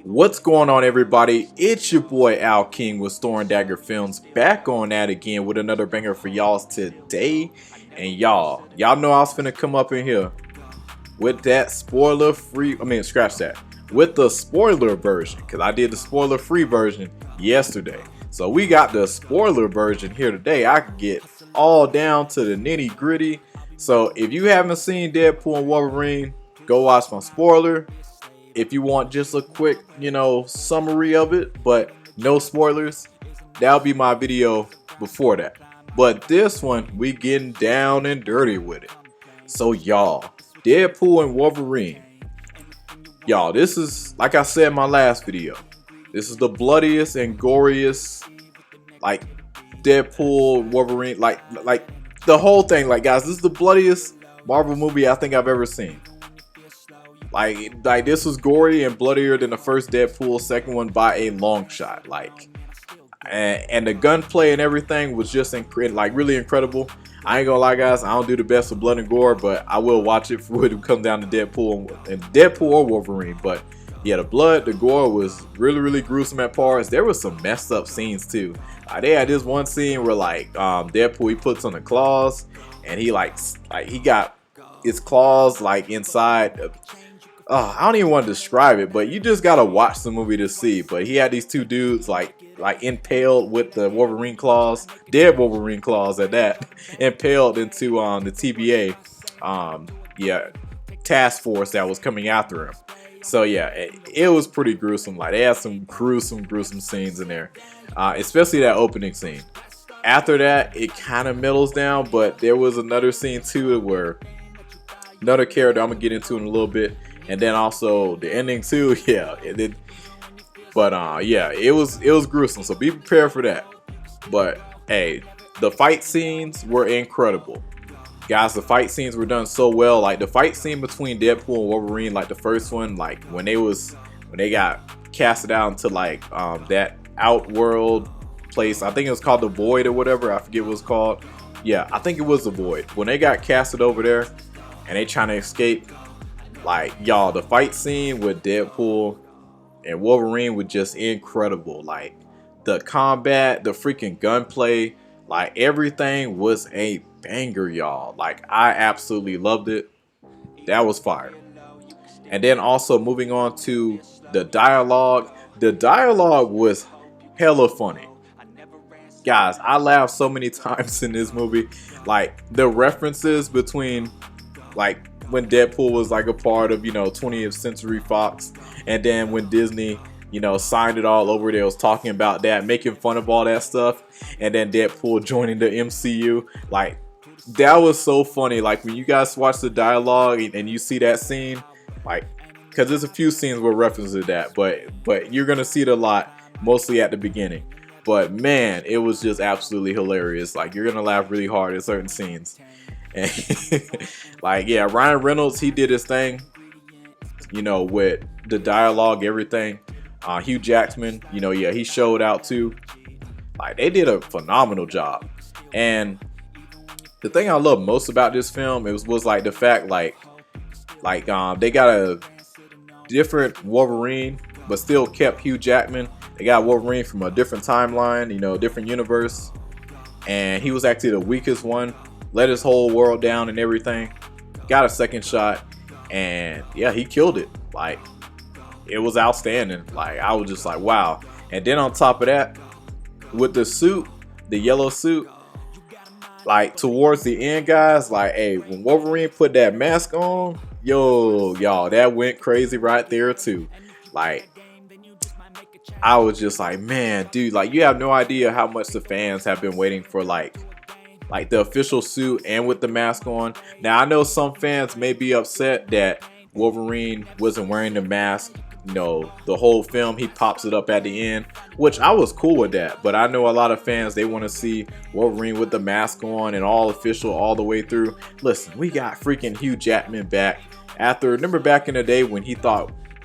What's going on, everybody? It's your boy Al King with Store and Dagger Films, back on that again with another banger for y'all today. And y'all know I was finna come up in here with that spoiler free, scratch that, with the spoiler version, because I did the spoiler free version yesterday. So we got the spoiler version here today. I can get all down to the nitty gritty. So if you haven't seen Deadpool and Wolverine, go watch my spoiler. If you want just a quick, summary of it, but no spoilers, that'll be my video before that. But this one, we getting down and dirty with it. So y'all, Deadpool and Wolverine. Y'all, this is, like I said in my last video, this is the bloodiest and goriest, like, Deadpool, Wolverine, like the whole thing. Like, guys, this is the bloodiest Marvel movie I think I've ever seen. Like this was gory and bloodier than the first Deadpool, second one by a long shot. And the gunplay and everything was just really incredible. I ain't gonna lie, guys, I don't do the best with blood and gore, but I will watch it when it comes down to Deadpool or Wolverine. But yeah, the blood, the gore was really gruesome at parts. There was some messed up scenes too. They had this one scene where Deadpool, he puts on the claws and he he got his claws inside. I don't even want to describe it, but you just gotta watch the movie to see. But he had these two dudes like impaled with the Wolverine claws, dead Wolverine claws at that, impaled into the TBA task force that was coming after him. So yeah, it was pretty gruesome. Like, they had some gruesome scenes in there, especially that opening scene. After that, it kind of mellows down, but there was another scene too where another character I'm gonna get into in a little bit. And then also the ending too, yeah. It was gruesome. So be prepared for that. But hey, the fight scenes were incredible, guys. The fight scenes were done so well. Like the fight scene between Deadpool and Wolverine, like the first one, like when they got casted out into that outworld place. I think it was called the Void or whatever. I forget what it was called. Yeah, I think it was the Void. When they got casted over there and they trying to escape. Y'all, the fight scene with Deadpool and Wolverine was just incredible. Like, the combat, the freaking gunplay, everything was a banger, y'all. I absolutely loved it. That was fire. And then also moving on to the dialogue. The dialogue was hella funny. Guys, I laughed so many times in this movie. The references between, when Deadpool was a part of 20th Century Fox, and then when Disney signed it all over, they was talking about that, making fun of all that stuff, and then Deadpool joining the MCU. That was so funny. When you guys watch the dialogue and you see that scene, because there's a few scenes where references to that, but you're gonna see it a lot, mostly at the beginning. But man, it was just absolutely hilarious. You're gonna laugh really hard at certain scenes. And yeah, Ryan Reynolds, he did his thing, with the dialogue, everything. Hugh Jackman, he showed out too. They did a phenomenal job. And the thing I love most about this film was the fact they got a different Wolverine, but still kept Hugh Jackman. They got Wolverine from a different timeline, different universe, and he was actually the weakest one. Let his whole world down and everything. Got a second shot, and yeah, he killed it. It was outstanding. I was just wow. And then on top of that, with the suit, the yellow suit, towards the end, guys, hey, when Wolverine put that mask on, y'all, that went crazy right there too. I was just man, dude, you have no idea how much the fans have been waiting for the official suit and with the mask on. Now, I know some fans may be upset that Wolverine wasn't wearing the mask, the whole film. He pops it up at the end, which I was cool with that. But I know a lot of fans, they want to see Wolverine with the mask on and all official all the way through. Listen, we got freaking Hugh Jackman back. Remember back in the day when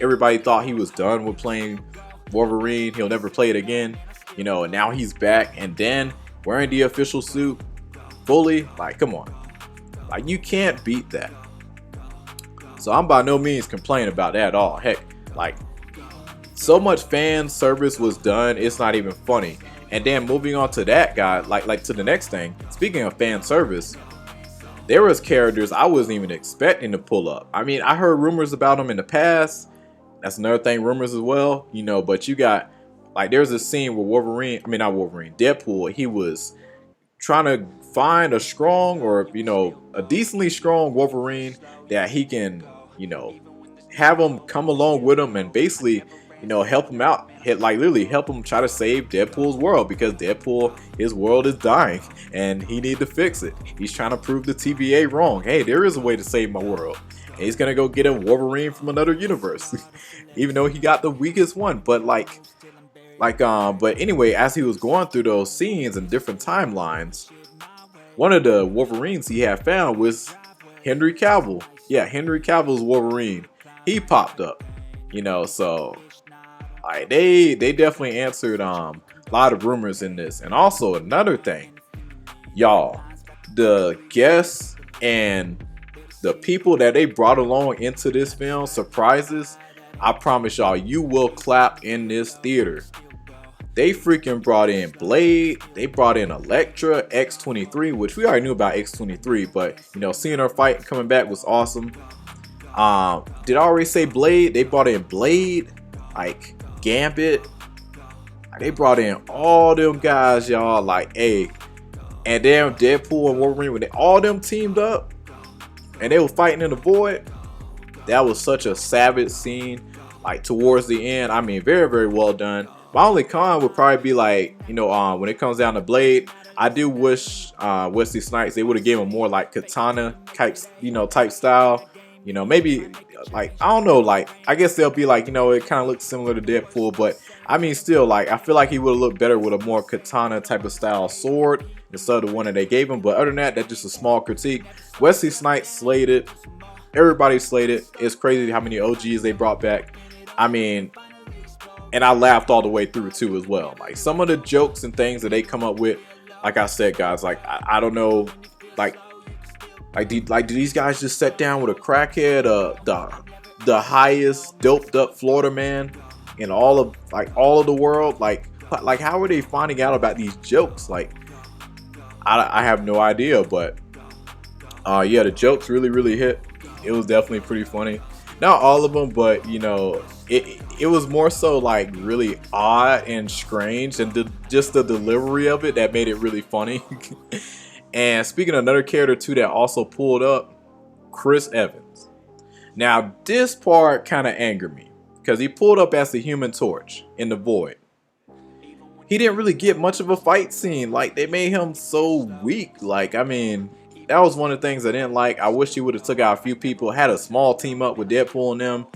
everybody thought he was done with playing Wolverine, he'll never play it again, and now he's back, and then wearing the official suit fully, come on, you can't beat that. So I'm by no means complaining about that at all. Heck, So much fan service was done, it's not even funny. And then moving on to that guy, like to the next thing. Speaking of fan service, there was characters I wasn't even expecting to pull up. I mean, I heard rumors about them in the past. That's another thing, rumors as well, you know. But you got like there's a scene where Wolverine, I mean not Wolverine, Deadpool, he was trying to find a strong or a decently strong Wolverine that he can have him come along with him and basically help him out, like literally help him try to save Deadpool's world, because Deadpool, his world is dying and he need to fix it. He's trying to prove the TVA wrong. Hey, there is a way to save my world. And he's gonna go get a Wolverine from another universe, even though he got the weakest one. But but anyway, as he was going through those scenes and different timelines, one of the Wolverines he had found was Henry Cavill. Yeah, Henry Cavill's Wolverine. He popped up, so they definitely answered a lot of rumors in this. And also another thing, y'all, the guests and the people that they brought along into this film, surprises, I promise y'all, you will clap in this theater. They freaking brought in Blade, they brought in Elektra, X-23, which we already knew about X-23, but seeing her fight and coming back was awesome. Did I already say Blade? They brought in Blade, like Gambit. They brought in all them guys, y'all. Like, hey, and then Deadpool and Wolverine, when all them teamed up and they were fighting in the void, that was such a savage scene. Like towards the end, I mean, very, very well done. My only con would probably be like, when it comes down to Blade, I do wish Wesley Snipes, they would have given him more like katana type, type style. Maybe like, I don't know, like I guess they'll be like, it kind of looks similar to Deadpool, but I mean still, like I feel like he would have looked better with a more katana type of style sword instead of the one that they gave him. But other than that, that's just a small critique. Wesley Snipes slayed it. Everybody slayed it. It's crazy how many OGs they brought back. I mean, and I laughed all the way through too as well. Like some of the jokes and things that they come up with, like I said, guys, like I don't know, do these guys just sit down with a crackhead, the highest doped up Florida man in all of the world? Like how are they finding out about these jokes? Like I have no idea, but yeah, the jokes really hit. It was definitely pretty funny. Not all of them, but it was more so like really odd and strange, and just the delivery of it that made it really funny. And speaking of another character too that also pulled up, Chris Evans. Now this part kind of angered me because he pulled up as the Human Torch in the Void. He didn't really get much of a fight scene. Like they made him so weak. Like I mean, that was one of the things I didn't like. I wish he would have took out a few people, had a small team up with Deadpool and them.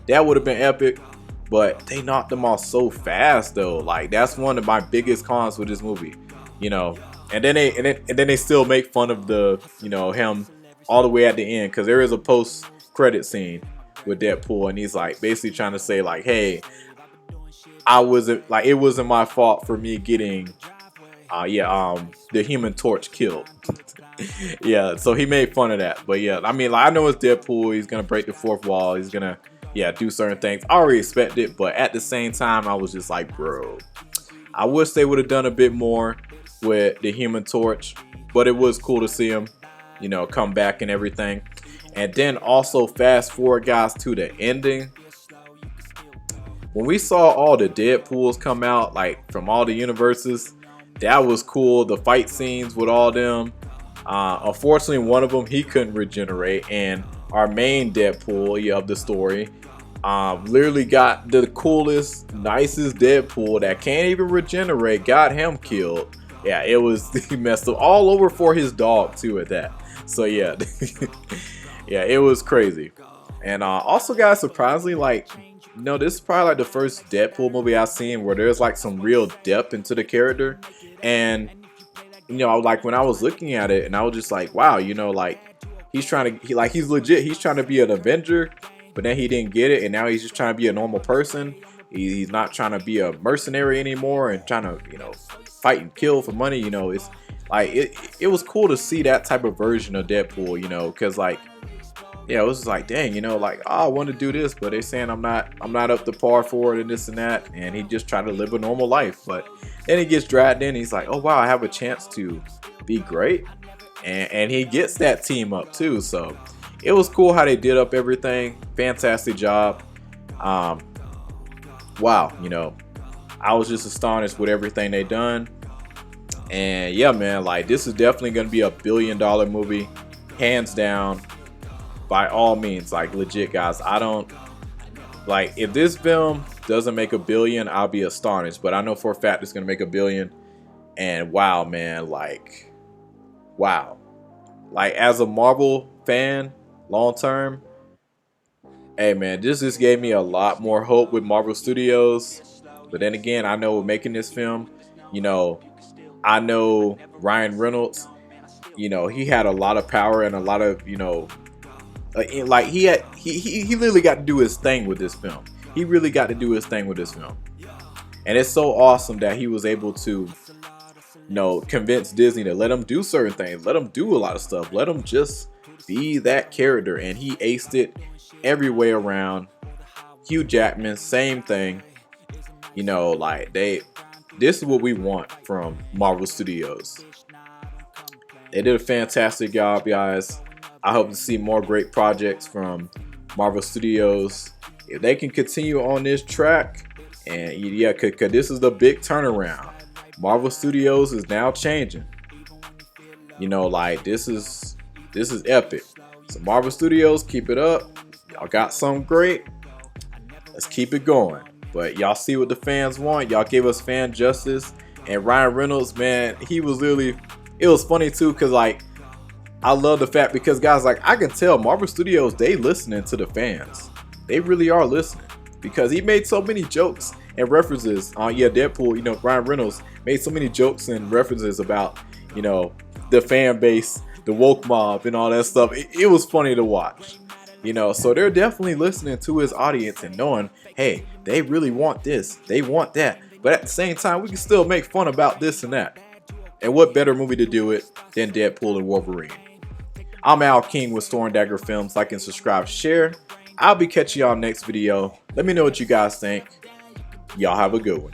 That would have been epic. But they knocked him off so fast though. Like that's one of my biggest cons with this movie. And then they still make fun of the him all the way at the end, because there is a post credit scene with Deadpool and he's like basically trying to say like, hey, it wasn't my fault for me getting the Human Torch killed. Yeah, so he made fun of that. But yeah, I mean, like, I know it's Deadpool, he's gonna break the fourth wall, he's gonna do certain things. I already expect it, but at the same time I was just like, bro, I wish they would have done a bit more with the Human Torch. But it was cool to see him come back and everything. And then also fast forward, guys, to the ending. When we saw all the Deadpools come out, like from all the universes, that was cool. The fight scenes with all them. Unfortunately, one of them, he couldn't regenerate, and our main Deadpool of the story literally got the coolest, nicest Deadpool that can't even regenerate, got him killed. Yeah, it was, he messed up all over for his dog too at that. So yeah, yeah, it was crazy. And also, guys, surprisingly, like, this is probably like the first Deadpool movie I've seen where there's like some real depth into the character. And like when I was looking at it, and I was just like, wow, like he's legit, he's trying to be an Avenger, but then he didn't get it, and now he's just trying to be a normal person. He's not trying to be a mercenary anymore and trying to fight and kill for money. It's like it was cool to see that type of version of Deadpool, because like yeah, it was just like, dang, you know, like, oh, I want to do this, but they saying I'm not up to par for it and this and that, and he just tried to live a normal life. But then he gets dragged in. He's like, oh wow, I have a chance to be great, and he gets that team up too. So it was cool how they did up everything. Fantastic job. Wow, you know, I was just astonished with everything they done. And yeah, man, like this is definitely gonna be a $1 billion movie, hands down. By all means, like legit, guys. I don't like if this film doesn't make $1 billion, I'll be astonished. But I know for a fact it's gonna make $1 billion. And wow, man, like wow, like as a Marvel fan, long term, hey man, this just gave me a lot more hope with Marvel Studios. But then again, I know making this film, you know, I know Ryan Reynolds, you know, he had a lot of power and a lot of, you know, like he literally got to do his thing with this film. He really got to do his thing with this film. And it's so awesome that he was able to, you know, convince Disney to let him do certain things, let him do a lot of stuff, let him just be that character. And he aced it every way around. Hugh Jackman, same thing. You know, like this is what we want from Marvel Studios. They did a fantastic job, guys. I hope to see more great projects from Marvel Studios. If they can continue on this track, and yeah, cause this is the big turnaround. Marvel Studios is now changing. You know, like this is epic. So Marvel Studios, keep it up. Y'all got something great. Let's keep it going. But y'all see what the fans want. Y'all gave us fan justice. And Ryan Reynolds, man, he was literally. It was funny too, cause like. I love the fact because guys, like I can tell Marvel Studios, they listening to the fans. They really are listening because he made so many jokes and references. Yeah, Deadpool, you know, Ryan Reynolds made so many jokes and references about, you know, the fan base, the woke mob and all that stuff. It was funny to watch, you know, so they're definitely listening to his audience and knowing, hey, they really want this, they want that. But at the same time, we can still make fun about this and that. And what better movie to do it than Deadpool and Wolverine? I'm Al King with Storm Dagger Films. Like and subscribe, share. I'll be catching y'all next video. Let me know what you guys think. Y'all have a good one.